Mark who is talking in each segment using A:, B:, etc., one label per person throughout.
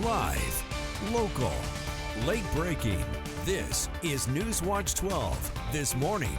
A: Live, local, late breaking. This is Newswatch 12 this morning.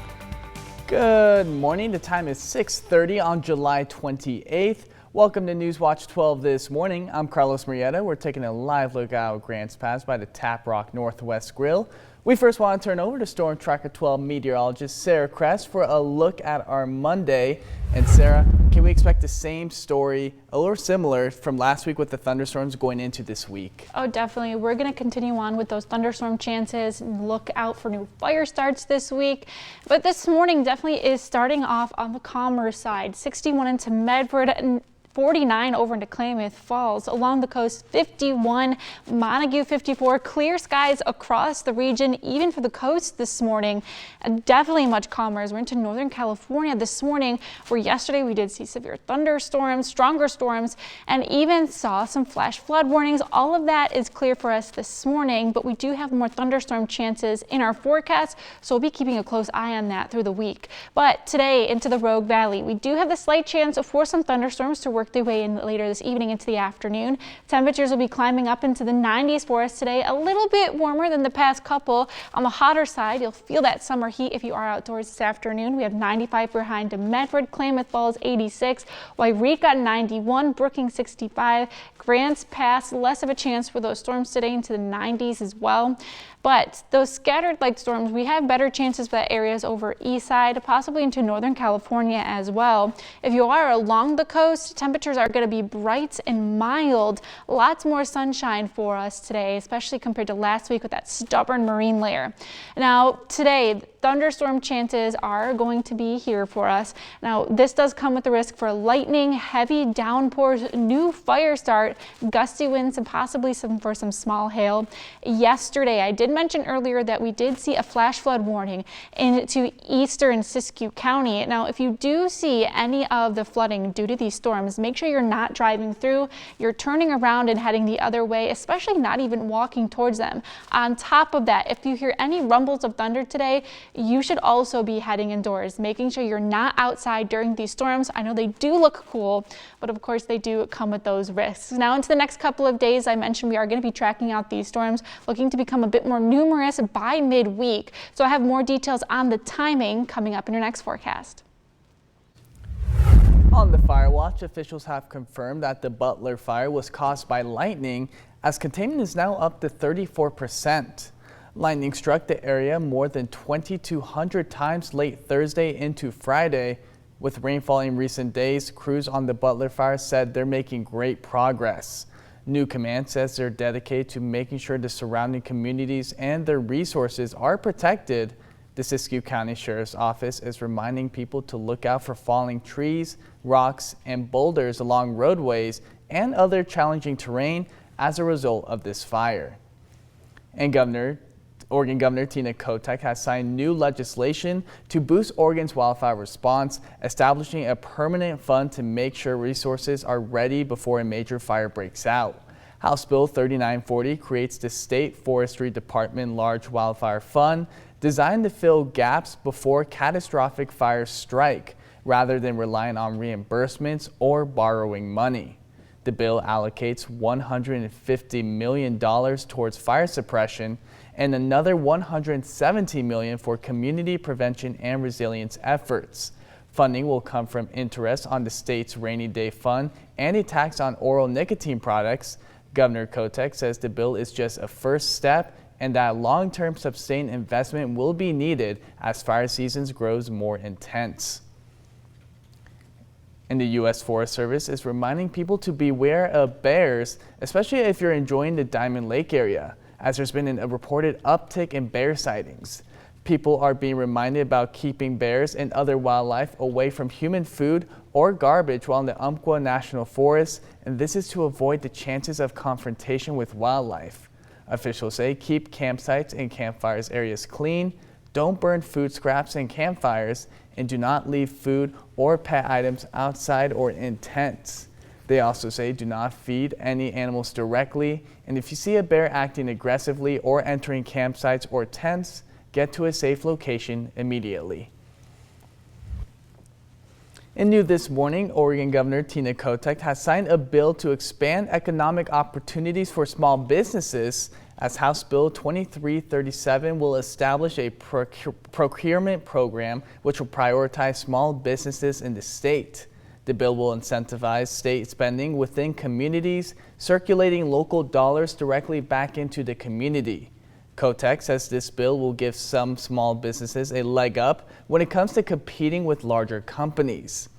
B: Good morning. The time is 6:30 on July 28th. Welcome to Newswatch 12 this morning. I'm Carlos Murrieta. We're taking a live look out Grants Pass by the Tap Rock Northwest Grill. We first want to turn over to Storm Tracker 12 meteorologist Sarah Kress for a look at our Monday. And Sarah, can we expect the same story or similar from last week with the thunderstorms going into this week?
C: Oh, definitely. We're going to continue on with those thunderstorm chances. Look out for new fire starts this week. But this morning definitely is starting off on the calmer side. 61 into Medford and 49 over into Klamath Falls. Along the coast, 51, Montague 54, clear skies across the region, even for the coast this morning. And definitely much calmer as we're into Northern California this morning, where yesterday we did see severe thunderstorms, stronger storms, and even saw some flash flood warnings. All of that is clear for us this morning, but we do have more thunderstorm chances in our forecast, so we'll be keeping a close eye on that through the week. But today into the Rogue Valley, we do have the slight chance for some thunderstorms to work their way in later this evening into the afternoon. Temperatures will be climbing up into the 90s for us today, a little bit warmer than the past couple. On the hotter side, you'll feel that summer heat if you are outdoors this afternoon. We have 95 behind to Medford, Klamath Falls 86, Wairika 91, Brookings 65, Grants Pass, less of a chance for those storms today into the 90s as well. But those scattered light storms, we have better chances for that areas over east side, possibly into Northern California as well. If you are along the coast, temperatures are going to be bright and mild. Lots more sunshine for us today, especially compared to last week with that stubborn marine layer. Now today, thunderstorm chances are going to be here for us. Now this does come with the risk for lightning, heavy downpours, new fire start, gusty winds, and possibly some small hail. Yesterday, I did mention earlier that we did see a flash flood warning into eastern Siskiyou County. Now, if you do see any of the flooding due to these storms, make sure you're not driving through. You're turning around and heading the other way, especially not even walking towards them. On top of that, if you hear any rumbles of thunder today, you should also be heading indoors, making sure you're not outside during these storms. I know they do look cool, but of course they do come with those risks. Now into the next couple of days, I mentioned we are going to be tracking out these storms, looking to become a bit more numerous by midweek. So I have more details on the timing coming up in your next forecast.
B: On the fire watch, officials have confirmed that the Butler fire was caused by lightning, as containment is now up to 34%. Lightning struck the area more than 2,200 times late Thursday into Friday. With rainfall in recent days, crews on the Butler fire said they're making great progress. New command says they're dedicated to making sure the surrounding communities and their resources are protected. The Siskiyou County Sheriff's Office is reminding people to look out for falling trees, rocks, and boulders along roadways and other challenging terrain as a result of this fire. And Oregon Governor Tina Kotek has signed new legislation to boost Oregon's wildfire response, establishing a permanent fund to make sure resources are ready before a major fire breaks out. House Bill 3940 creates the State Forestry Department Large Wildfire Fund, designed to fill gaps before catastrophic fires strike, rather than relying on reimbursements or borrowing money. The bill allocates $150 million towards fire suppression and another $170 million for community prevention and resilience efforts. Funding will come from interest on the state's rainy day fund and a tax on oral nicotine products. Governor Kotek says the bill is just a first step and that long-term sustained investment will be needed as fire seasons grows more intense. And the U.S. Forest Service is reminding people to beware of bears, especially if you're enjoying the Diamond Lake area, as there's been a reported uptick in bear sightings. People are being reminded about keeping bears and other wildlife away from human food or garbage while in the Umpqua National Forest, and this is to avoid the chances of confrontation with wildlife. Officials say keep campsites and campfires areas clean, don't burn food scraps and campfires, and do not leave food or pet items outside or in tents. They also say do not feed any animals directly, and if you see a bear acting aggressively or entering campsites or tents, get to a safe location immediately. And new this morning, Oregon Governor Tina Kotek has signed a bill to expand economic opportunities for small businesses, as House Bill 2337 will establish a procurement program which will prioritize small businesses in the state. The bill will incentivize state spending within communities, circulating local dollars directly back into the community. Kotek says this bill will give some small businesses a leg up when it comes to competing with larger companies.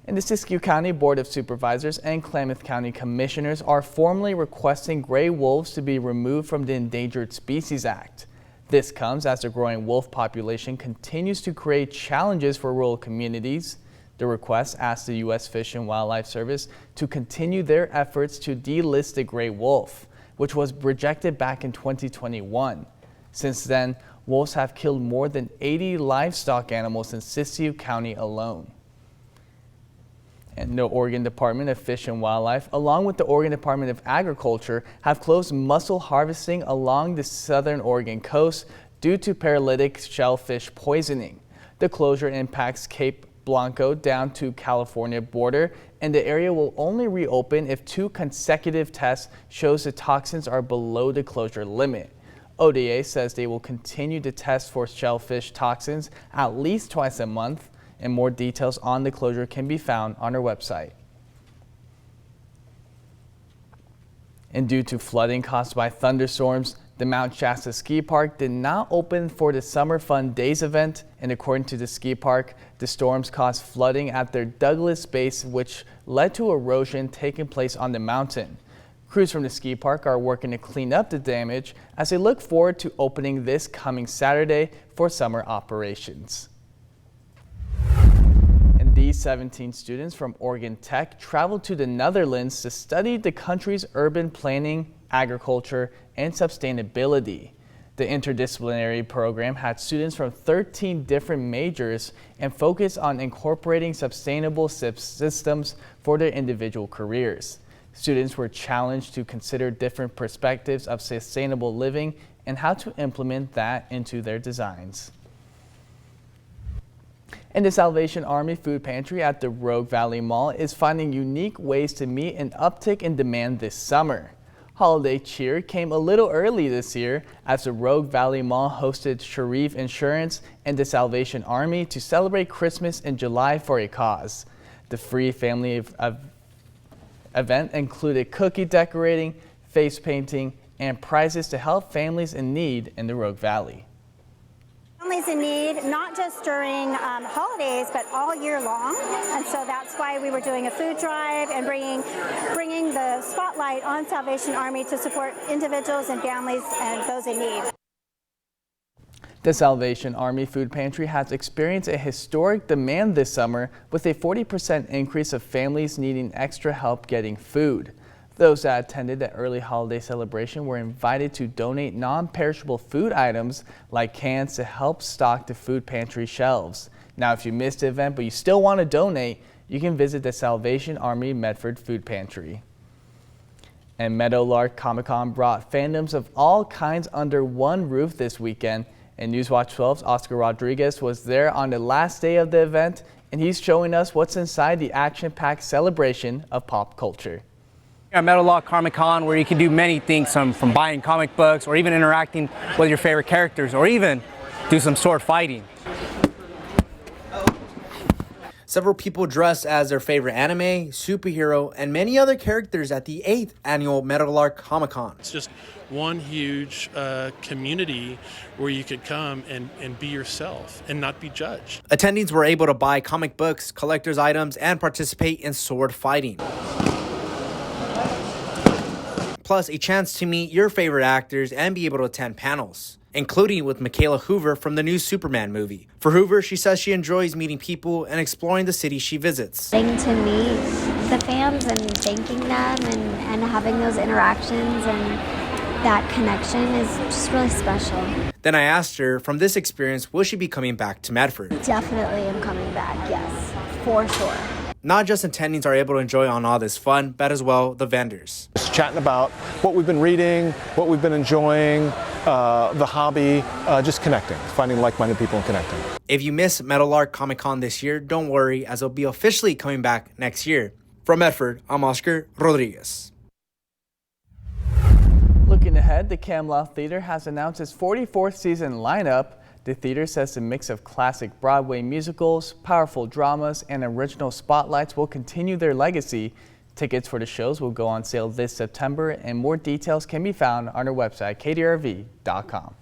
B: And the Siskiyou County Board of Supervisors and Klamath County Commissioners are formally requesting gray wolves to be removed from the Endangered Species Act. This comes as the growing wolf population continues to create challenges for rural communities. The request asks the U.S. Fish and Wildlife Service to continue their efforts to delist the gray wolf, which was rejected back in 2021. Since then, wolves have killed more than 80 livestock animals in Siskiyou County alone. And the Oregon Department of Fish and Wildlife, along with the Oregon Department of Agriculture, have closed mussel harvesting along the southern Oregon coast due to paralytic shellfish poisoning. The closure impacts Cape Blanco down to California border, and the area will only reopen if 2 consecutive tests shows the toxins are below the closure limit. ODA says they will continue to test for shellfish toxins at least twice a month, and more details on the closure can be found on our website. And due to flooding caused by thunderstorms, the Mount Shasta Ski Park did not open for the Summer Fun Days event, and according to the ski park, the storms caused flooding at their Douglas base, which led to erosion taking place on the mountain. Crews from the ski park are working to clean up the damage as they look forward to opening this coming Saturday for summer operations. And these 17 students from Oregon Tech traveled to the Netherlands to study the country's urban planning, agriculture, and sustainability. The interdisciplinary program had students from 13 different majors and focused on incorporating sustainable systems for their individual careers. Students were challenged to consider different perspectives of sustainable living and how to implement that into their designs. And the Salvation Army Food Pantry at the Rogue Valley Mall is finding unique ways to meet an uptick in demand this summer. Holiday cheer came a little early this year as the Rogue Valley Mall hosted Sharif Insurance and the Salvation Army to celebrate Christmas in July for a cause. The free family event included cookie decorating, face painting, and prizes to help families in need in the Rogue Valley.
D: Families in need, not just during holidays, but all year long. And so that's why we were doing a food drive and bringing the spotlight on Salvation Army to support individuals and families and those in need.
B: The Salvation Army Food Pantry has experienced a historic demand this summer with a 40% increase of families needing extra help getting food. Those that attended the early holiday celebration were invited to donate non-perishable food items like cans to help stock the food pantry shelves. Now, if you missed the event but you still want to donate, you can visit the Salvation Army Medford Food Pantry. And Meadowlark Comic-Con brought fandoms of all kinds under one roof this weekend. And Newswatch 12's Oscar Rodriguez was there on the last day of the event, and he's showing us what's inside the action-packed celebration of pop culture.
E: At Meadowlark Comic-Con, where you can do many things, from buying comic books or even interacting with your favorite characters or even do some sword fighting.
F: Several people dressed as their favorite anime, superhero, and many other characters at the 8th annual Meadowlark Comic-Con.
G: It's just one huge community where you could come and be yourself and not be judged.
F: Attendees were able to buy comic books, collector's items, and participate in sword fighting. Plus, a chance to meet your favorite actors and be able to attend panels, including with Michaela Hoover from the new Superman movie. For Hoover, she says she enjoys meeting people and exploring the city she visits.
H: Getting to meet the fans and thanking them and having those interactions and that connection is just really special.
F: Then I asked her, from this experience, will she be coming back to Medford?
H: Definitely am coming back, yes, for sure.
F: Not just attendees are able to enjoy on all this fun, but as well the vendors.
I: Just chatting about what we've been reading, what we've been enjoying, the hobby, just connecting, finding like-minded people and connecting.
F: If you miss Meadowlark Comic-Con this year, don't worry, as it'll be officially coming back next year. From Medford, I'm Oscar Rodriguez.
B: Looking ahead, the Camelot Theater has announced its 44th season lineup. The theater says the mix of classic Broadway musicals, powerful dramas, and original spotlights will continue their legacy. Tickets for the shows will go on sale this September, and more details can be found on our website, kdrv.com.